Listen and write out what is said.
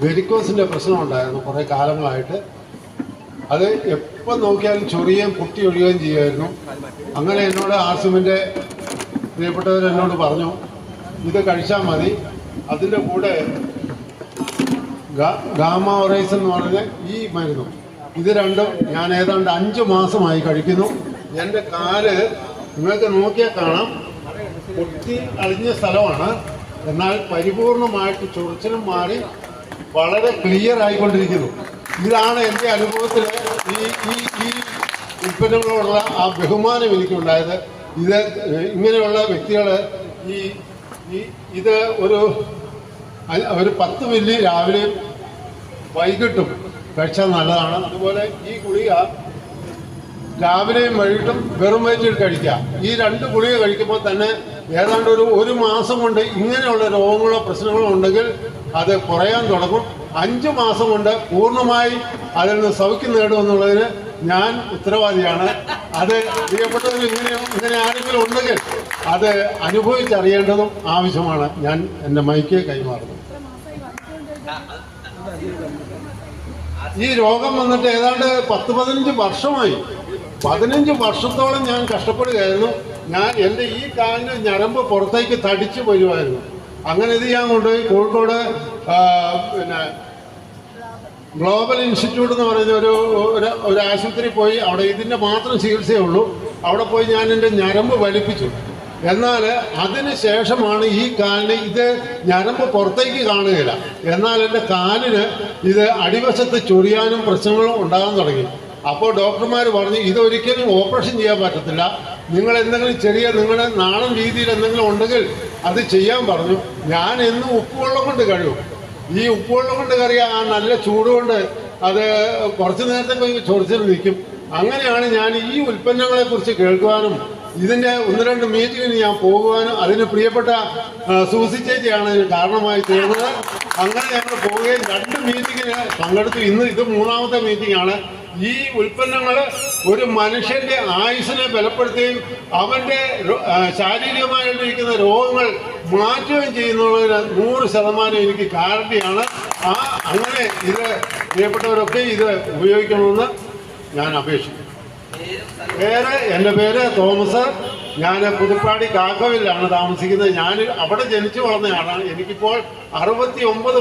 വെരിക്കോസിൻ്റെ പ്രശ്നം ഉണ്ടായിരുന്നു കുറേ കാലങ്ങളായിട്ട്. അത് എപ്പം നോക്കിയാലും ചൊറിയുകയും പൊട്ടി ഒഴിയുകയും ചെയ്യുമായിരുന്നു. അങ്ങനെ എന്നോട് ആസിമിൻ്റെ പ്രിയപ്പെട്ടവരെന്നോട് പറഞ്ഞു, ഇത് കഴിച്ചാൽ മതി, അതിൻ്റെ കൂടെ ഗാമ ഒറൈസ് എന്ന് പറഞ്ഞ ഈ മരുന്നും, ഇത് രണ്ടും ഞാൻ ഏതാണ്ട് 5 മാസമായി കഴിക്കുന്നു. എൻ്റെ കാല് നിങ്ങൾക്ക് നോക്കിയാൽ കാണാം, പൊട്ടി അളിഞ്ഞ സ്ഥലമാണ്, എന്നാൽ പരിപൂർണമായിട്ട് ചൊറിച്ചിലും മാറി വളരെ ക്ലിയർ ആയിക്കൊണ്ടിരിക്കുന്നു. ഇതാണ് എൻ്റെ അനുഭവത്തിൽ ഈ ഉൽപ്പന്നങ്ങളോടുള്ള ആ ബഹുമാനം എനിക്കുണ്ടായത്. ഇത് ഇങ്ങനെയുള്ള വ്യക്തികൾ ഇത് ഒരു 10 മില്ലി രാവിലെയും വൈകിട്ടും കഴിച്ചാൽ നല്ലതാണ്. അതുപോലെ ഈ ഗുളിക രാവിലെയും വൈകിട്ടും വെറും വയറ്റിൽ കഴിക്കുക. ഈ 2 ഗുളിക കഴിക്കുമ്പോൾ തന്നെ ഏതാണ്ട് ഒരു മാസം കൊണ്ട് ഇങ്ങനെയുള്ള രോഗങ്ങളോ പ്രശ്നങ്ങളോ ഉണ്ടെങ്കിൽ അത് കുറയാൻ തുടങ്ങും. 5 മാസം കൊണ്ട് പൂർണ്ണമായി അതിൽ നിന്ന് സൗഖ്യം നേടുമെന്നുള്ളതിന് ഞാൻ ഉത്തരവാദിയാണ്. അത് പ്രിയപ്പെട്ടവർ ഇങ്ങനെ ആരെങ്കിലും ഉണ്ടെങ്കിൽ അത് അനുഭവിച്ചറിയേണ്ടതും ആവശ്യമാണ്. ഞാൻ എൻ്റെ മൈക്ക് കൈമാറുന്നു. ഈ രോഗം വന്നിട്ട് ഏതാണ്ട് 10-15 വർഷമായി. 15 വർഷത്തോളം ഞാൻ കഷ്ടപ്പെടുകയായിരുന്നു. എൻ്റെ ഈ കാലിന് ഞരമ്പ് പുറത്തേക്ക് തടിച്ചു വരുമായിരുന്നു. അങ്ങനെ ഇത് ഞാൻ കൊണ്ടുപോയി കോഴിക്കോട് പിന്നെ ഗ്ലോബൽ ഇൻസ്റ്റിറ്റ്യൂട്ട് എന്ന് പറയുന്ന ഒരു ആശുപത്രി പോയി. അവിടെ ഇതിൻ്റെ മാത്രം ചികിത്സയേ ഉള്ളൂ. അവിടെ പോയി ഞാൻ എൻ്റെ ഞരമ്പ് വലിപ്പിച്ചു. എന്നാൽ അതിന് ശേഷമാണ് ഈ കാലിന് ഇത് ഞരമ്പ് പുറത്തേക്ക് കാണുകയില്ല. എന്നാൽ എൻ്റെ കാലിന് ഇത് അടിവശത്ത് ചൊറിയാനും പ്രശ്നങ്ങളും ഉണ്ടാകാൻ തുടങ്ങി. അപ്പോൾ ഡോക്ടർമാർ പറഞ്ഞു, ഇതൊരിക്കലും ഓപ്പറേഷൻ ചെയ്യാൻ പറ്റത്തില്ല, നിങ്ങൾ എന്തെങ്കിലും നിങ്ങളുടെ നാടൻ രീതിയിൽ എന്തെങ്കിലും ഉണ്ടെങ്കിൽ അത് ചെയ്യാൻ പറഞ്ഞു. ഞാൻ എന്നും ഉപ്പുവെള്ളം കൊണ്ട് കഴിയും. ഈ ഉപ്പുവെള്ളം കൊണ്ട് കറിയ ആ നല്ല ചൂടുകൊണ്ട് അത് കുറച്ച് നേരത്തേക്ക് ചൊറിച്ചിൽ നിൽക്കും. അങ്ങനെയാണ് ഞാൻ ഈ ഉൽപ്പന്നങ്ങളെക്കുറിച്ച് കേൾക്കുവാനും ഇതിൻ്റെ 1-2 മീറ്റിങ്ങിന് ഞാൻ പോകുവാനും അതിന് പ്രിയപ്പെട്ട സൂസി ചേച്ചിയാണ് ഇതിന് കാരണമായി തീർന്നത്. അങ്ങനെ ഞങ്ങൾ പോവുകയും 2 മീറ്റിങ്ങിന് പങ്കെടുത്തു. ഇത് 3ാമത്തെ മീറ്റിംഗാണ്. ഈ ഉൽപ്പന്നങ്ങൾ ഒരു മനുഷ്യന്റെ ആയുസ്സിനെ ബലപ്പെടുത്തുകയും അവൻ്റെ ശാരീരികമായിട്ടിരിക്കുന്ന രോഗങ്ങൾ മാറ്റുകയും ചെയ്യുന്നതിന് 100% എനിക്ക് ഗ്യാരണ്ടിയാണ്. അങ്ങനെ ഇത് പ്രിയപ്പെട്ടവരൊക്കെ ഇത് ഉപയോഗിക്കണമെന്ന് ഞാൻ അപേക്ഷിക്കുന്നു. എൻ്റെ പേര് തോമസ്. ഞാൻ പുതുപ്പാടി കാക്കവിലാണ് താമസിക്കുന്നത്. ഞാൻ അവിടെ ജനിച്ചു വളർന്നയാളാണ്. എനിക്കിപ്പോൾ 69